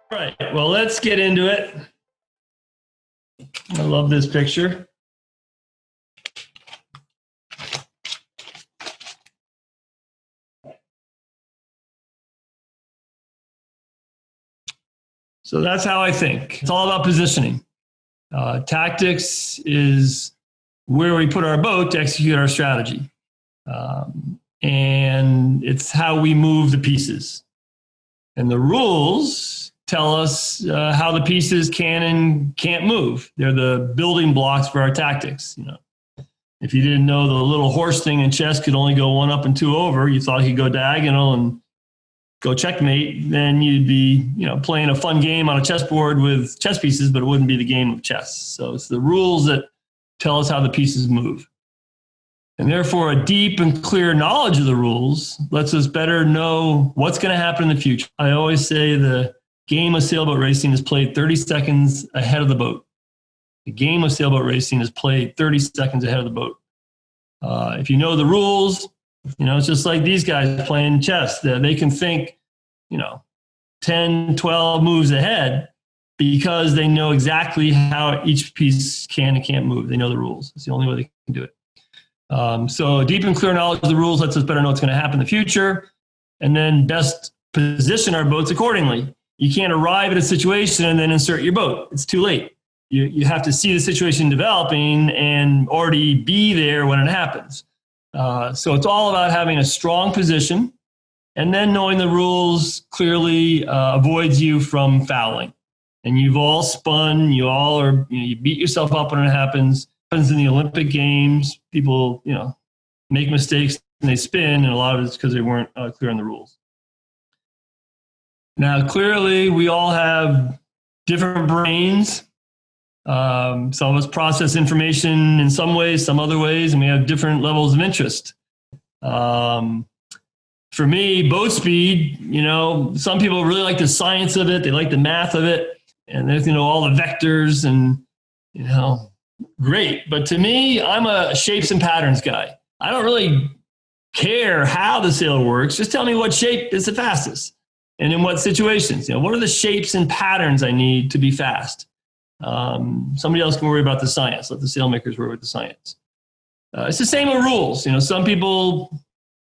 All right, well, let's get into it. I love this picture. So that's how I think. It's all about positioning. Tactics is where we put our boat to execute our strategy. And it's how we move the pieces. And the rules tell us how the pieces can and can't move. They're the building blocks for our tactics. You know, if you didn't know the little horse thing in chess could only go 1 up and 2 over, you thought he'd go diagonal and go checkmate, then you'd be, playing a fun game on a chessboard with chess pieces, but it wouldn't be the game of chess. So it's the rules that tell us how the pieces move. And therefore, a deep and clear knowledge of the rules lets us better know what's going to happen in the future. I always say the game of sailboat racing is played 30 seconds ahead of the boat. The game of sailboat racing is played 30 seconds ahead of the boat. If you know the rules, it's just like these guys playing chess. They can think, 10, 12 moves ahead because they know exactly how each piece can and can't move. They know the rules. It's the only way they can do it. So deep and clear knowledge of the rules lets us better know what's going to happen in the future and then best position our boats accordingly. You can't arrive at a situation and then insert your boat. It's too late. You have to see the situation developing and already be there when it happens. So it's all about having a strong position and then knowing the rules clearly avoids you from fouling. And you've all spun, you beat yourself up when it happens. It happens in the Olympic Games. People, make mistakes and they spin, and a lot of it's because they weren't clear on the rules. Now, clearly, we all have different brains. Some of us process information in some ways, some other ways, and we have different levels of interest. For me, boat speed, some people really like the science of it. They like the math of it, and they all the vectors and, great. But to me, I'm a shapes and patterns guy. I don't really care how the sail works. Just tell me what shape is the fastest and in what situations. What are the shapes and patterns I need to be fast? Somebody else can worry about the science. Let the sailmakers worry with the science. It's the same with rules. Some people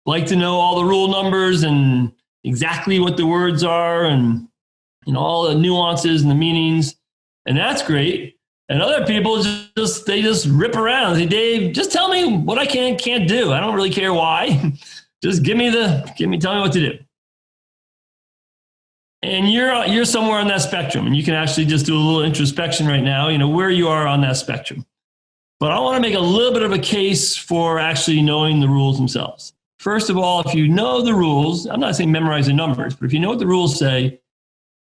like to know all the rule numbers and exactly what the words are and all the nuances and the meanings, and that's great. And other people just rip around. They say, Dave, just tell me what I can't do. I don't really care why. Just tell me what to do. And you're somewhere on that spectrum, and you can actually just do a little introspection right now, where you are on that spectrum. But I want to make a little bit of a case for actually knowing the rules themselves. First of all, if you know the rules, I'm not saying memorize the numbers, but if you know what the rules say,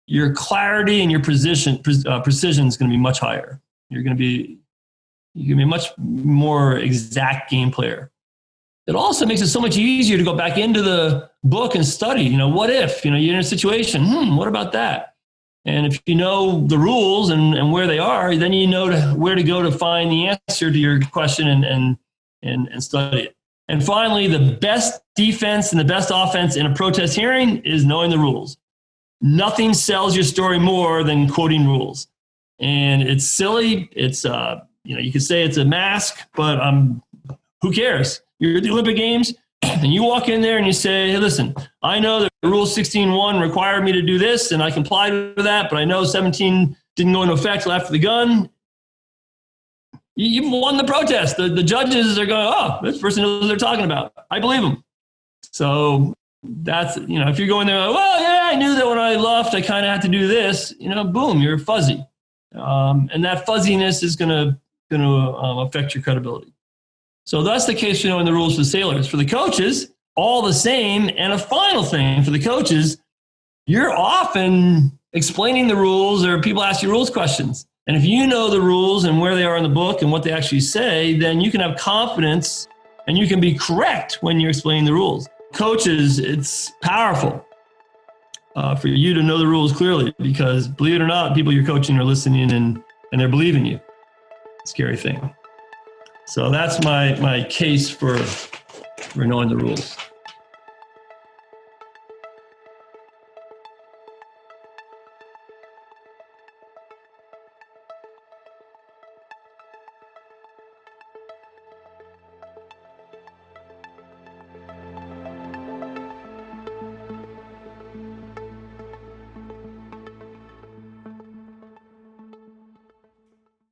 your clarity and your precision is going to be much higher. You're going to be a much more exact game player. It also makes it so much easier to go back into the book and study. What if, you're in a situation, what about that? And if you know the rules and where they are, then you know where to go to find the answer to your question and study it. And finally, the best defense and the best offense in a protest hearing is knowing the rules. Nothing sells your story more than quoting rules. And it's silly. It's, you could say it's a mask, but who cares? You're at the Olympic Games, and you walk in there and you say, hey, listen, I know that Rule 16.1 required me to do this, and I complied with that, but I know 17 didn't go into effect till after the gun. You've won the protest. The judges are going, oh, this person knows what they're talking about. I believe them. So that's, if you're going there, like, well, yeah, I knew that when I left, I kind of had to do this, boom, you're fuzzy. And that fuzziness is going to affect your credibility. So that's the case for knowing the rules for the sailors. For the coaches, all the same. And a final thing for the coaches, you're often explaining the rules or people ask you rules questions. And if you know the rules and where they are in the book and what they actually say, then you can have confidence and you can be correct when you're explaining the rules. Coaches, it's powerful for you to know the rules clearly because, believe it or not, people you're coaching are listening and they're believing you. Scary thing. So that's my case for knowing the rules.